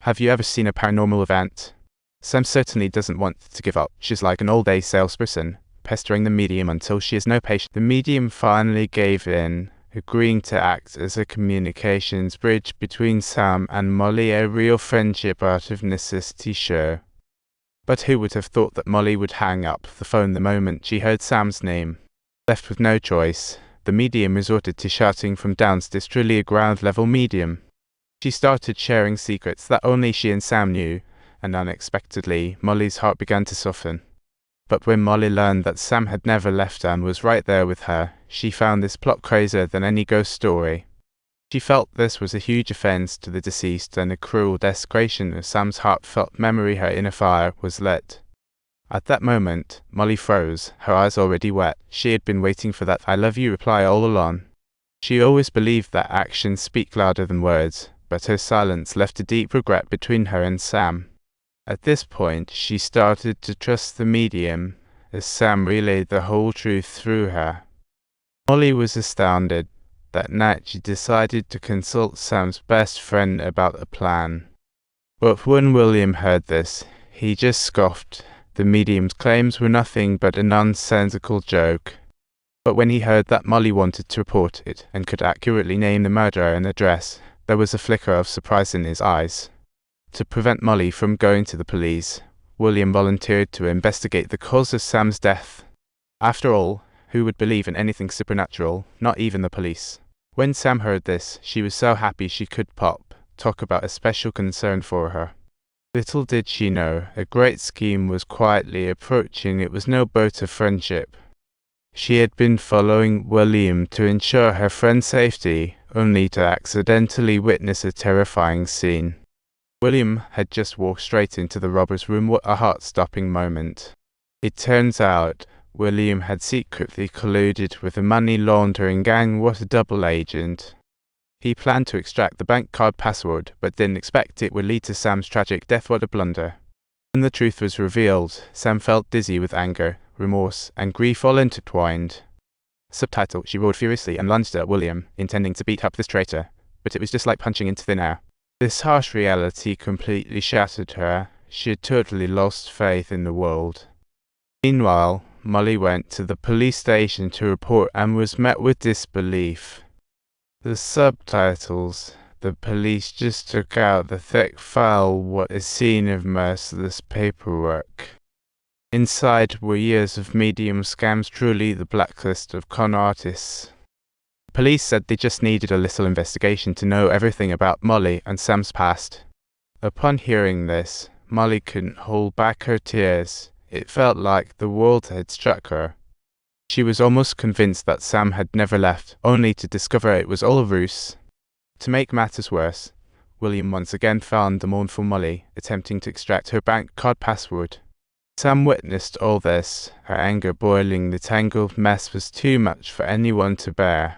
Have you ever seen a paranormal event? Sam certainly doesn't want to give up. She's like an all-day salesperson, pestering the medium until she has no patience. The medium finally gave in, agreeing to act as a communications bridge between Sam and Molly, a real friendship out of necessity, sure. But who would have thought that Molly would hang up the phone the moment she heard Sam's name? Left with no choice, the medium resorted to shouting from downstairs, truly a ground-level medium. She started sharing secrets that only she and Sam knew, and unexpectedly, Molly's heart began to soften. But when Molly learned that Sam had never left and was right there with her, she found this plot crazier than any ghost story. She felt this was a huge offense to the deceased and a cruel desecration of Sam's heartfelt memory. Her inner fire was lit. At that moment, Molly froze, her eyes already wet. She had been waiting for that "I love you" reply all along. She always believed that actions speak louder than words, but her silence left a deep regret between her and Sam. At this point, she started to trust the medium, as Sam relayed the whole truth through her. Molly was astounded. That night she decided to consult Sam's best friend about a plan. But when William heard this, he just scoffed. The medium's claims were nothing but a nonsensical joke. But when he heard that Molly wanted to report it and could accurately name the murderer and address, there was a flicker of surprise in his eyes. To prevent Molly from going to the police, William volunteered to investigate the cause of Sam's death. After all, who would believe in anything supernatural? Not even the police. When Sam heard this, she was so happy she could talk about a special concern for her. Little did she know, a great scheme was quietly approaching. It was no boat of friendship. She had been following William to ensure her friend's safety, only to accidentally witness a terrifying scene. William had just walked straight into the robber's room. What a heart-stopping moment. It turns out William had secretly colluded with a money laundering gang. What a double agent. He planned to extract the bank card password, but didn't expect it would lead to Sam's tragic death. What a blunder. When the truth was revealed, Sam felt dizzy with anger, remorse, and grief all intertwined. Subtitle: She roared furiously and lunged at William, intending to beat up this traitor, but it was just like punching into thin air. This harsh reality completely shattered her. She had totally lost faith in the world. Meanwhile, Molly went to the police station to report and was met with disbelief. The subtitles: The police just took out the thick file. What a scene of merciless paperwork. Inside were years of medium scams, truly the blacklist of con artists. The police said they just needed a little investigation to know everything about Molly and Sam's past. Upon hearing this, Molly couldn't hold back her tears. It felt like the world had struck her. She was almost convinced that Sam had never left, only to discover it was all a ruse. To make matters worse, William once again found the mournful Molly, attempting to extract her bank card password. Sam witnessed all this, her anger boiling. The tangled mess was too much for anyone to bear.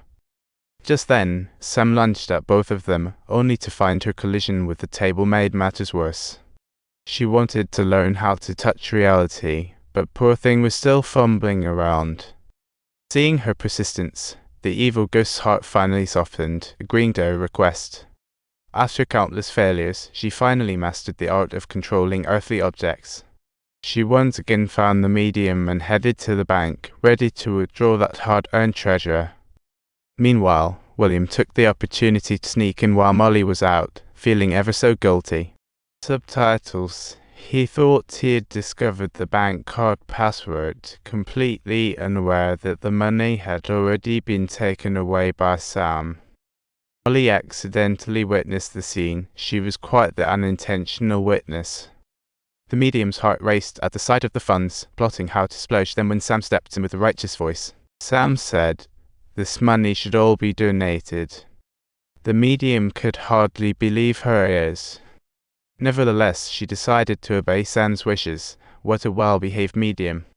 Just then, Sam lunged at both of them, only to find her collision with the table made matters worse. She wanted to learn how to touch reality, but poor thing was still fumbling around. Seeing her persistence, the evil ghost's heart finally softened, agreeing to her request. After countless failures, she finally mastered the art of controlling earthly objects. She once again found the medium and headed to the bank, ready to withdraw that hard-earned treasure. Meanwhile, William took the opportunity to sneak in while Molly was out, feeling ever so guilty. Subtitles: He thought he had discovered the bank card password, completely unaware that the money had already been taken away by Sam. Molly accidentally witnessed the scene. She was quite the unintentional witness. The medium's heart raced at the sight of the funds, plotting how to splurge them when Sam stepped in with a righteous voice. Sam said, "This money should all be donated." The medium could hardly believe her ears. Nevertheless, she decided to obey Sam's wishes. What a well-behaved medium.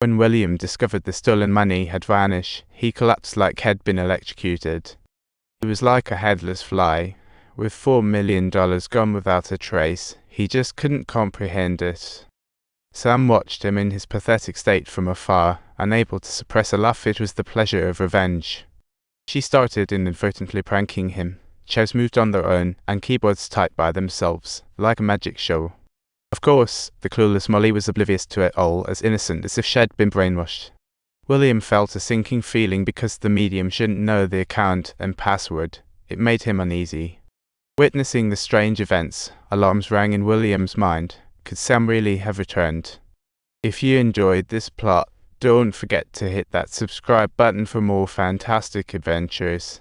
When William discovered the stolen money had vanished, he collapsed like he'd been electrocuted. He was like a headless fly. With $4 million gone without a trace, he just couldn't comprehend it. Sam watched him in his pathetic state from afar, unable to suppress a laugh. It was the pleasure of revenge. She started inadvertently pranking him, chairs moved on their own, and keyboards typed by themselves, like a magic show. Of course, the clueless Molly was oblivious to it all, as innocent as if she'd been brainwashed. William felt a sinking feeling because the medium shouldn't know the account and password. It made him uneasy. Witnessing the strange events, alarms rang in William's mind. Could Sam really have returned? If you enjoyed this plot, don't forget to hit that subscribe button for more fantastic adventures.